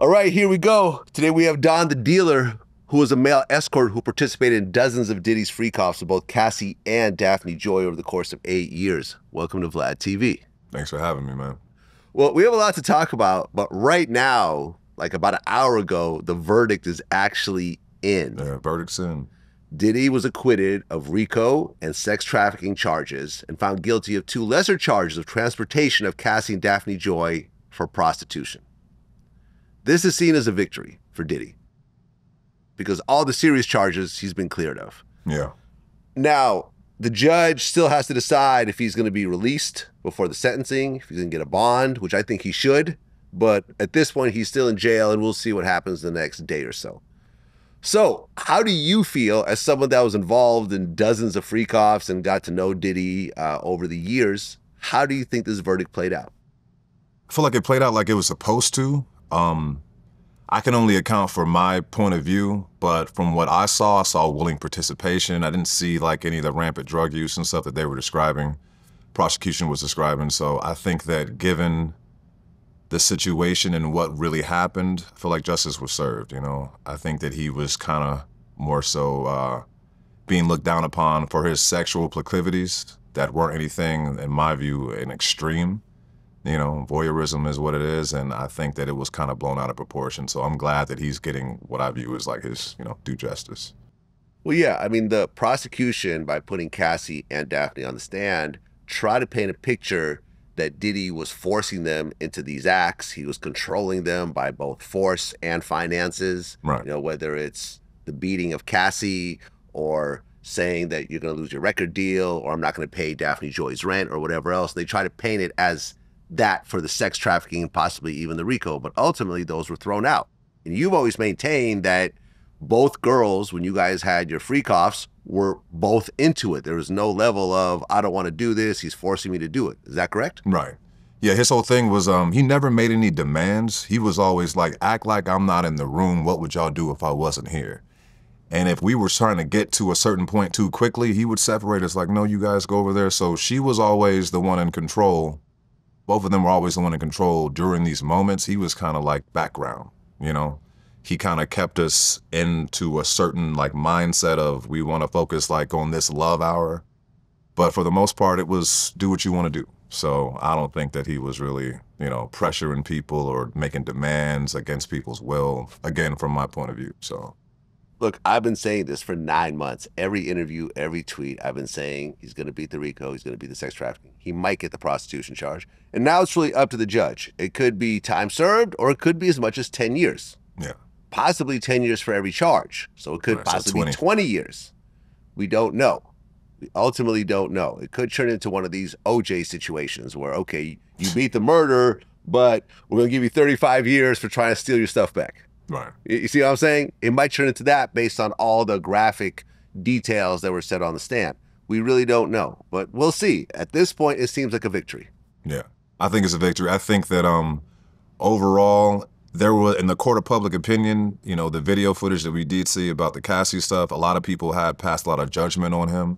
All right, here we go. Today we have Don the dealer, who was a male escort who participated in dozens of Diddy's freak-offs with both Cassie and Daphne Joy over the course of 8 years. Welcome to Vlad TV. Thanks for having me, man. Well, we have a lot to talk about, but right now, like about an hour ago, the verdict is actually in. Yeah, verdict's in. Diddy was acquitted of RICO and sex trafficking charges and found guilty of 2 lesser charges of transportation of Cassie and Daphne Joy for prostitution. This is seen as a victory for Diddy because all the serious charges he's been cleared of. Yeah. Now, the judge still has to decide if he's going to be released before the sentencing, if he's going to get a bond, which I think he should. But at this point, he's still in jail, and we'll see what happens the next day or so. So how do you feel as someone that was involved in dozens of freak-offs and got to know Diddy over the years? How do you think this verdict played out? I feel like it played out like it was supposed to. I can only account for my point of view, but from what I saw willing participation. I didn't see like any of the rampant drug use and stuff that they were describing, prosecution was describing. So I think that given the situation and what really happened, I feel like justice was served, you know? I think that he was kind of more so being looked down upon for his sexual proclivities that weren't anything, in my view, an extreme. You know, voyeurism is what it is, and I think that it was kind of blown out of proportion. So I'm glad that he's getting what I view as like his, due justice. Well, yeah, I mean, the prosecution, by putting Cassie and Daphne on the stand, tried to paint a picture that Diddy was forcing them into these acts. He was controlling them by both force and finances. Right. You know, whether it's the beating of Cassie or saying that you're going to lose your record deal or I'm not going to pay Daphne Joy's rent or whatever else. They try to paint it as that for the sex trafficking and possibly even the RICO, but ultimately those were thrown out. And you've always maintained that both girls, when you guys had your freak-offs, were both into it. There was no level of, I don't want to do this, he's forcing me to do it. Is that correct? Right. Yeah, his whole thing was he never made any demands. He was always like, act like I'm not in the room. What would y'all do if I wasn't here? And if we were trying to get to a certain point too quickly, he would separate us like, no, you guys go over there. So she was always the one in control. Both of them were always the one in control during these moments. He was kind of like background, you know? He kind of kept us into a certain like mindset of we want to focus like on this love hour. But for the most part, it was do what you want to do. So I don't think that he was really, pressuring people or making demands against people's will, again, from my point of view, so. Look, I've been saying this for 9 months. Every interview, every tweet, I've been saying he's going to beat the RICO, he's going to beat the sex trafficking. He might get the prostitution charge. And now it's really up to the judge. It could be time served, or it could be as much as 10 years. Yeah. Possibly 10 years for every charge. So it could Right, so possibly be 20 years. We don't know. We ultimately don't know. It could turn into one of these OJ situations where, okay, you beat the murder, but we're going to give you 35 years for trying to steal your stuff back. Right. You see what I'm saying? It might turn into that based on all the graphic details that were said on the stand. We really don't know, but we'll see. At this point, it seems like a victory. Yeah, I think it's a victory. I think that overall, there was, in the court of public opinion, the video footage that we did see about the Cassie stuff, a lot of people had passed a lot of judgment on him.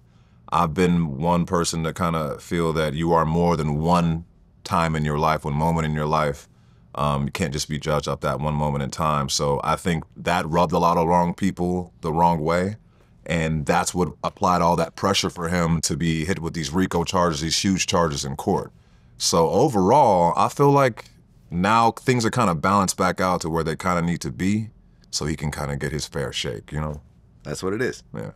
I've been one person to kind of feel that you are more than one time in your life, one moment in your life. You can't just be judged off that one moment in time. So I think that rubbed a lot of wrong people the wrong way. And that's what applied all that pressure for him to be hit with these RICO charges, these huge charges in court. So overall, I feel like now things are kind of balanced back out to where they kind of need to be so he can kind of get his fair shake, That's what it is. Yeah.